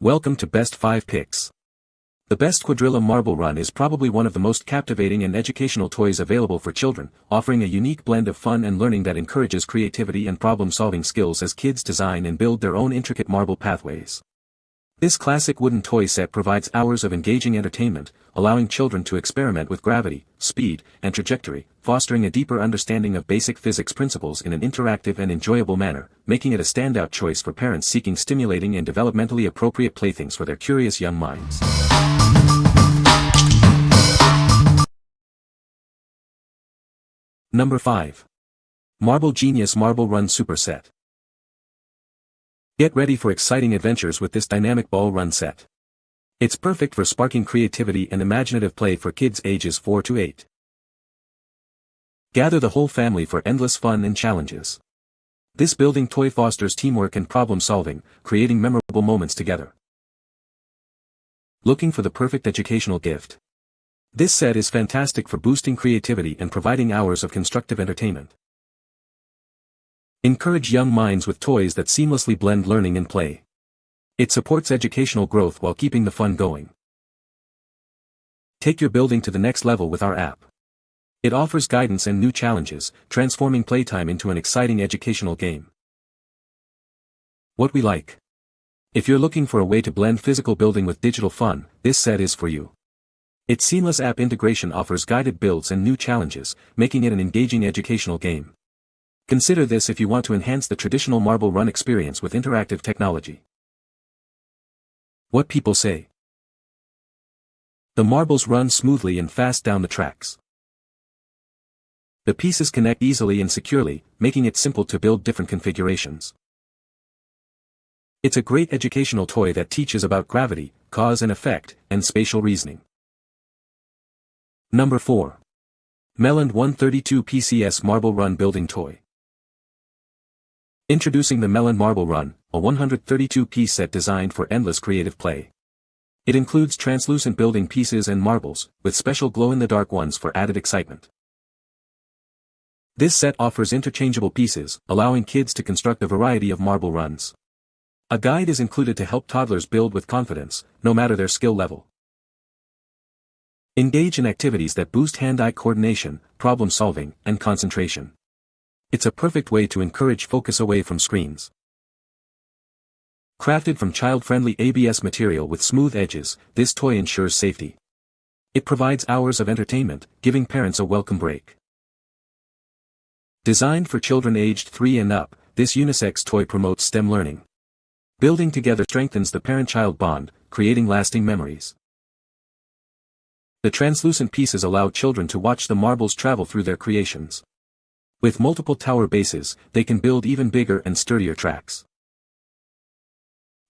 Welcome to Best 5 Picks. The Best Quadrilla Marble Run is probably one of the most captivating and educational toys available for children, offering a unique blend of fun and learning that encourages creativity and problem-solving skills as kids design and build their own intricate marble pathways. This classic wooden toy set provides hours of engaging entertainment, allowing children to experiment with gravity, speed, and trajectory, fostering a deeper understanding of basic physics principles in an interactive and enjoyable manner, making it a standout choice for parents seeking stimulating and developmentally appropriate playthings for their curious young minds. Number 5. Marble Genius Marble Run Super Set. Get ready for exciting adventures with this dynamic ball run set. It's perfect for sparking creativity and imaginative play for kids ages 4 to 8. Gather the whole family for endless fun and challenges. This building toy fosters teamwork and problem-solving, creating memorable moments together. Looking for the perfect educational gift? This set is fantastic for boosting creativity and providing hours of constructive entertainment. Encourage young minds with toys that seamlessly blend learning and play. It supports educational growth while keeping the fun going. Take your building to the next level with our app. It offers guidance and new challenges, transforming playtime into an exciting educational game. What we like. If you're looking for a way to blend physical building with digital fun, this set is for you. Its seamless app integration offers guided builds and new challenges, making it an engaging educational game. Consider this if you want to enhance the traditional marble run experience with interactive technology. What people say. The marbles run smoothly and fast down the tracks. The pieces connect easily and securely, making it simple to build different configurations. It's a great educational toy that teaches about gravity, cause and effect, and spatial reasoning. Number 4. Meland 132 PCS Marble Run Building Toy. Introducing the Meland Marble Run, a 132-piece set designed for endless creative play. It includes translucent building pieces and marbles, with special glow-in-the-dark ones for added excitement. This set offers interchangeable pieces, allowing kids to construct a variety of marble runs. A guide is included to help toddlers build with confidence, no matter their skill level. Engage in activities that boost hand-eye coordination, problem-solving, and concentration. It's a perfect way to encourage focus away from screens. Crafted from child-friendly ABS material with smooth edges, this toy ensures safety. It provides hours of entertainment, giving parents a welcome break. Designed for children aged 3 and up, this unisex toy promotes STEM learning. Building together strengthens the parent-child bond, creating lasting memories. The translucent pieces allow children to watch the marbles travel through their creations. With multiple tower bases, they can build even bigger and sturdier tracks.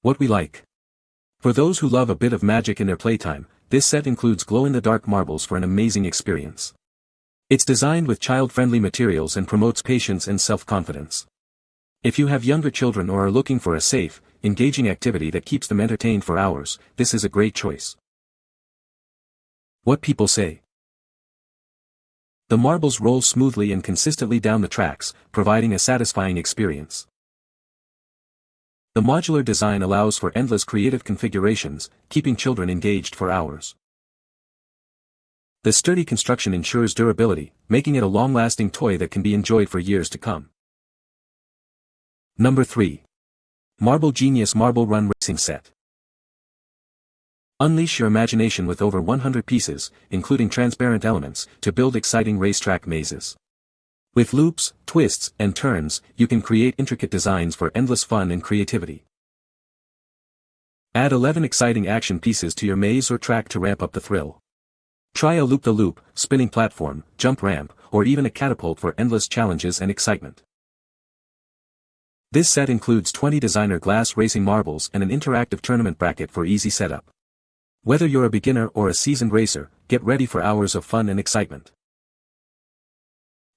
What we like. For those who love a bit of magic in their playtime, this set includes glow-in-the-dark marbles for an amazing experience. It's designed with child-friendly materials and promotes patience and self-confidence. If you have younger children or are looking for a safe, engaging activity that keeps them entertained for hours, this is a great choice. What people say. The marbles roll smoothly and consistently down the tracks, providing a satisfying experience. The modular design allows for endless creative configurations, keeping children engaged for hours. The sturdy construction ensures durability, making it a long-lasting toy that can be enjoyed for years to come. Number 3. Marble Genius Marble Run Racing Set. Unleash your imagination with over 100 pieces, including transparent elements, to build exciting racetrack mazes. With loops, twists, and turns, you can create intricate designs for endless fun and creativity. Add 11 exciting action pieces to your maze or track to ramp up the thrill. Try a loop-the-loop, spinning platform, jump ramp, or even a catapult for endless challenges and excitement. This set includes 20 designer glass racing marbles and an interactive tournament bracket for easy setup. Whether you're a beginner or a seasoned racer, get ready for hours of fun and excitement.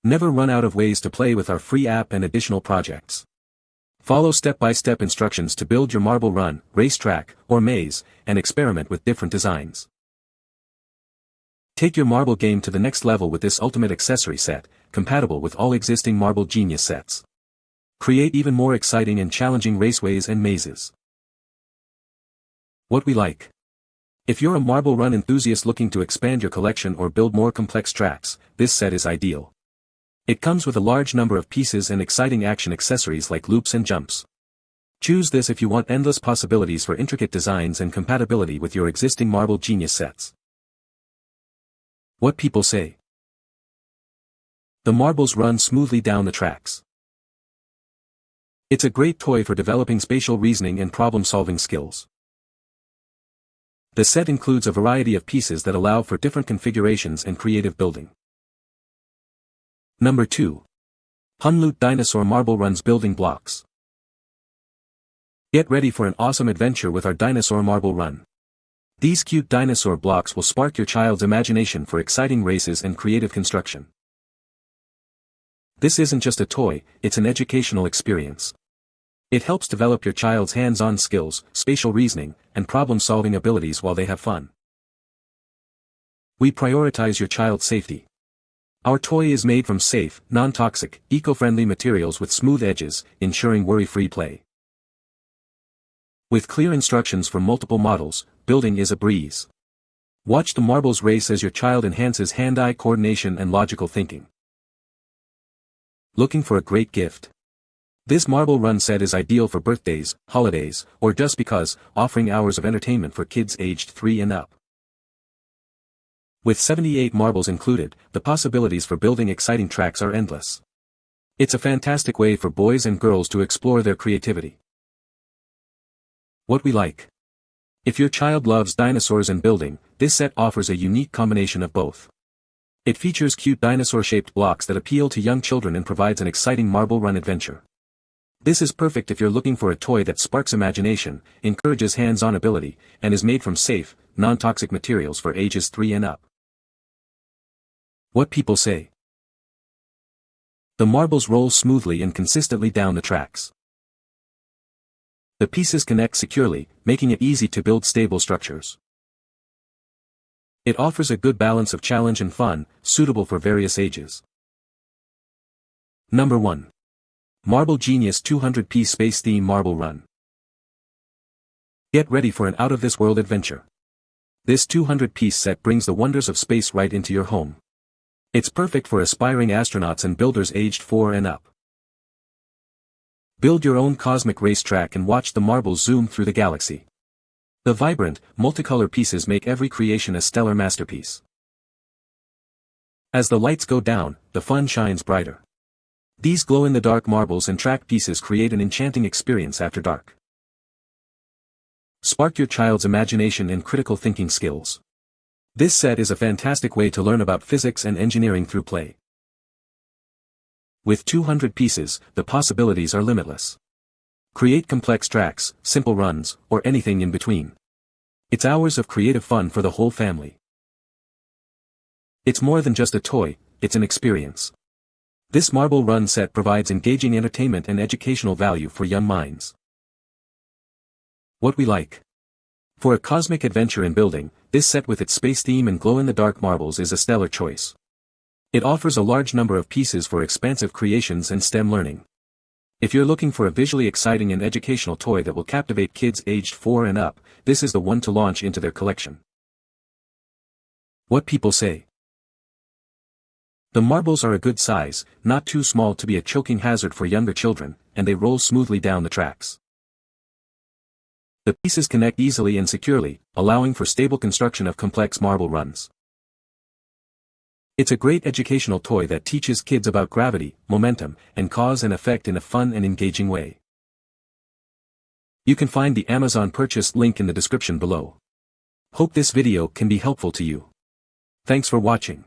Never run out of ways to play with our free app and additional projects. Follow step-by-step instructions to build your marble run, racetrack, or maze, and experiment with different designs. Take your marble game to the next level with this ultimate accessory set, compatible with all existing Marble Genius sets. Create even more exciting and challenging raceways and mazes. What we like. If you're a marble run enthusiast looking to expand your collection or build more complex tracks, this set is ideal. It comes with a large number of pieces and exciting action accessories like loops and jumps. Choose this if you want endless possibilities for intricate designs and compatibility with your existing Marble Genius sets. What people say. The marbles run smoothly down the tracks. It's a great toy for developing spatial reasoning and problem-solving skills. The set includes a variety of pieces that allow for different configurations and creative building. Number 2. Hunloot Dinosaur Marble Run's Building Blocks. Get ready for an awesome adventure with our Dinosaur Marble Run. These cute dinosaur blocks will spark your child's imagination for exciting races and creative construction. This isn't just a toy, it's an educational experience. It helps develop your child's hands-on skills, spatial reasoning, and problem-solving abilities while they have fun. We prioritize your child's safety. Our toy is made from safe, non-toxic, eco-friendly materials with smooth edges, ensuring worry-free play. With clear instructions for multiple models, building is a breeze. Watch the marbles race as your child enhances hand-eye coordination and logical thinking. Looking for a great gift? This Marble Run set is ideal for birthdays, holidays, or just because, offering hours of entertainment for kids aged 3 and up. With 78 marbles included, the possibilities for building exciting tracks are endless. It's a fantastic way for boys and girls to explore their creativity. What we like. If your child loves dinosaurs and building, this set offers a unique combination of both. It features cute dinosaur-shaped blocks that appeal to young children and provides an exciting Marble Run adventure. This is perfect if you're looking for a toy that sparks imagination, encourages hands-on ability, and is made from safe, non-toxic materials for ages 3 and up. What people say. The marbles roll smoothly and consistently down the tracks. The pieces connect securely, making it easy to build stable structures. It offers a good balance of challenge and fun, suitable for various ages. Number 1. Marble Genius 200-piece Space Theme Marble Run. Get ready for an out-of-this-world adventure. This 200-piece set brings the wonders of space right into your home. It's perfect for aspiring astronauts and builders aged 4 and up. Build your own cosmic racetrack and watch the marbles zoom through the galaxy. The vibrant, multicolor pieces make every creation a stellar masterpiece. As the lights go down, the fun shines brighter. These glow-in-the-dark marbles and track pieces create an enchanting experience after dark. Spark your child's imagination and critical thinking skills. This set is a fantastic way to learn about physics and engineering through play. With 200 pieces, the possibilities are limitless. Create complex tracks, simple runs, or anything in between. It's hours of creative fun for the whole family. It's more than just a toy, it's an experience. This Marble Run set provides engaging entertainment and educational value for young minds. What we like. For a cosmic adventure in building, this set with its space theme and glow-in-the-dark marbles is a stellar choice. It offers a large number of pieces for expansive creations and STEM learning. If you're looking for a visually exciting and educational toy that will captivate kids aged 4 and up, this is the one to launch into their collection. What people say. The marbles are a good size, not too small to be a choking hazard for younger children, and they roll smoothly down the tracks. The pieces connect easily and securely, allowing for stable construction of complex marble runs. It's a great educational toy that teaches kids about gravity, momentum, and cause and effect in a fun and engaging way. You can find the Amazon purchase link in the description below. Hope this video can be helpful to you. Thanks for watching.